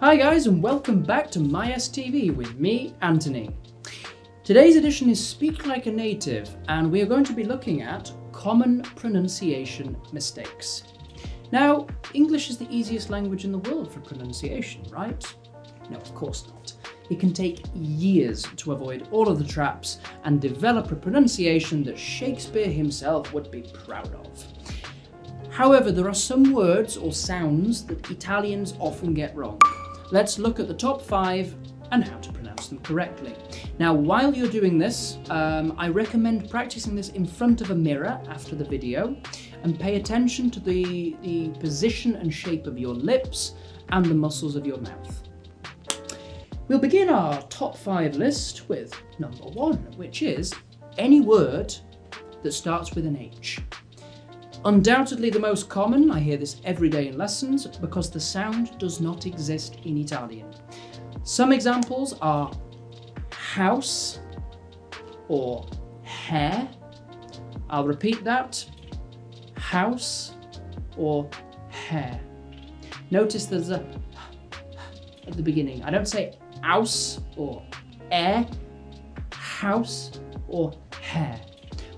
Hi guys, and welcome back to MySTV with me, Anthony. Today's edition is Speak Like a Native, and we are going to be looking at common pronunciation mistakes. Now, English is the easiest language in the world for pronunciation, right? No, of course not. It can take years to avoid all of the traps and develop a pronunciation that Shakespeare himself would be proud of. However, there are some words or sounds that Italians often get wrong. Let's look at the top 5 and how to pronounce them correctly. Now, while you're doing this, I recommend practicing this in front of a mirror after the video and pay attention to the position and shape of your lips and the muscles of your mouth. We'll begin our top 5 list with number 1, which is any word that starts with an H. Undoubtedly the most common. I hear this every day in lessons because the sound does not exist in Italian. Some examples are house or hair. I'll repeat that. House or hair. Notice there's a at the beginning. I don't say house or air, house or hair.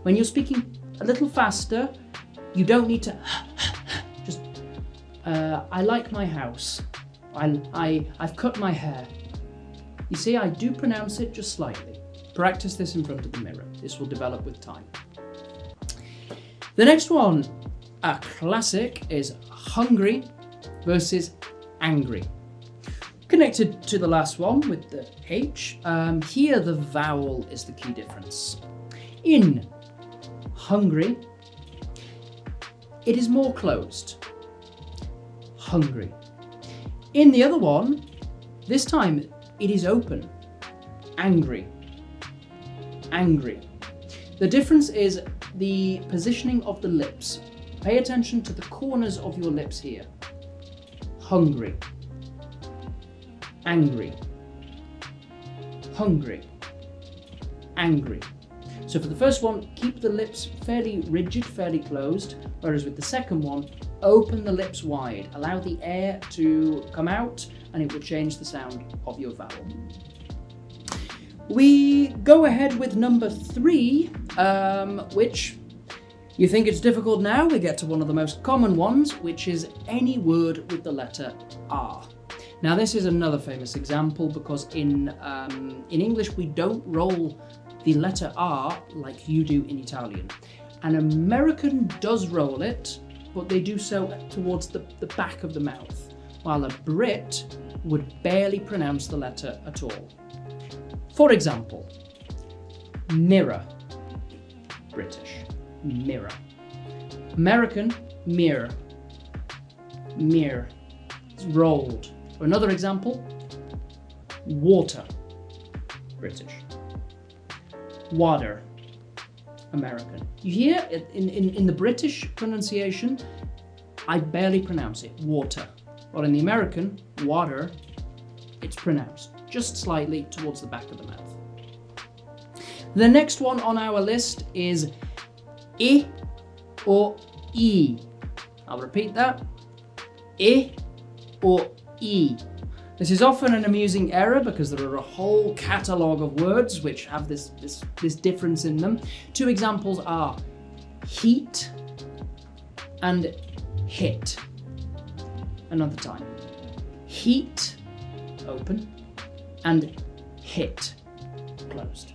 When you're speaking a little faster, you don't need to just, I like my house. I've cut my hair. You see, I do pronounce it just slightly. Practice this in front of the mirror. This will develop with time. The next one, a classic, is hungry versus angry. Connected to the last one with the H, here the vowel is the key difference. In hungry, it is more closed. Hungry. In the other one, this time it is open. Angry. Angry. The difference is the positioning of the lips. Pay attention to the corners of your lips here. Hungry. Angry. Hungry. Angry. So for the first one, keep the lips fairly rigid, fairly closed, whereas with the second one, open the lips wide. Allow the air to come out and it will change the sound of your vowel. We go ahead with number 3, which you think it's difficult now. We get to one of the most common ones, which is any word with the letter R. Now this is another famous example because in English we don't roll the letter R like you do in Italian. An American does roll it, but they do so towards the back of the mouth, while a Brit would barely pronounce the letter at all. For example, mirror, British, mirror. American, mirror, mirror, it's rolled. Or another example, water, British. Water, American. You hear in the British pronunciation, I barely pronounce it, water. Or in the American, water, it's pronounced just slightly towards the back of the mouth. The next one on our list is I or E. I'll repeat that. I or E. This is often an amusing error because there are a whole catalogue of words which have this difference in them. 2 examples are heat and hit. Another time. Heat, open, and hit, closed.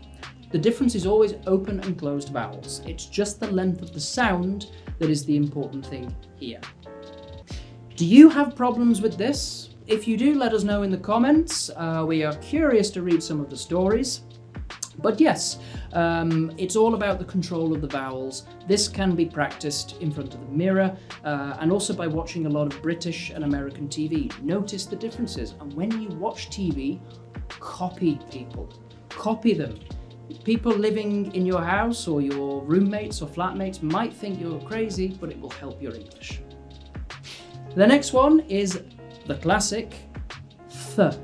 The difference is always open and closed vowels. It's just the length of the sound that is the important thing here. Do you have problems with this? If you do, let us know in the comments. We are curious to read some of the stories. But yes, it's all about the control of the vowels. This can be practiced in front of the mirror and also by watching a lot of British and American TV. Notice the differences. And when you watch TV, copy people. Copy them. People living in your house or your roommates or flatmates might think you're crazy, but it will help your English. The next one is the classic th.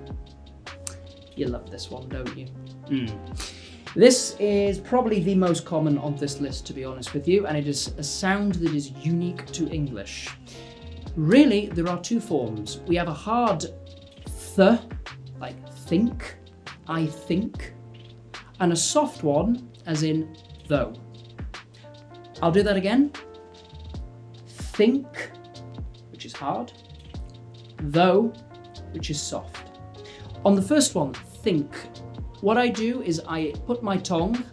You love this one, don't you? This is probably the most common on this list, to be honest with you, and it is a sound that is unique to English. Really, there are two forms. We have a hard th, like think, I think, and a soft one, as in though. I'll do that again. Think, which is hard, though, which is soft. On the first one, think, what I do is I put my tongue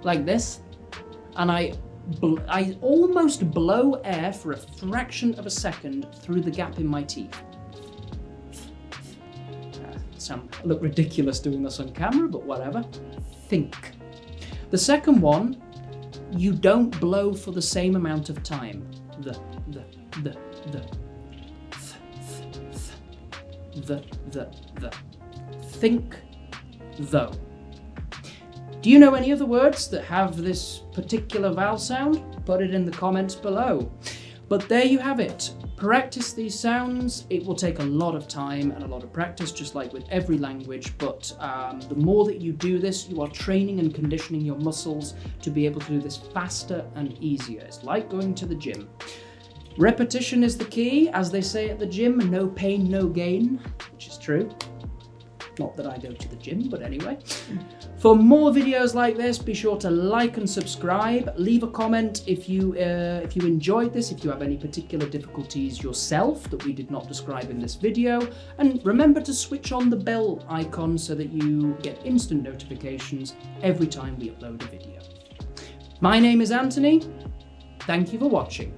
like this, and I almost blow air for a fraction of a second through the gap in my teeth. I look ridiculous doing this on camera, but whatever. Think. The second one, you don't blow for the same amount of time. The. Think, though. Do you know any other words that have this particular vowel sound? Put it in the comments below. But there you have it. Practice these sounds. It will take a lot of time and a lot of practice, just like with every language, but the more that you do this, you are training and conditioning your muscles to be able to do this faster and easier. It's like going to the gym. Repetition is the key, as they say at the gym, no pain, no gain, which is true. Not that I go to the gym, but anyway. For more videos like this, be sure to like and subscribe. Leave a comment if you enjoyed this, if you have any particular difficulties yourself that we did not describe in this video. And remember to switch on the bell icon so that you get instant notifications every time we upload a video. My name is Anthony. Thank you for watching.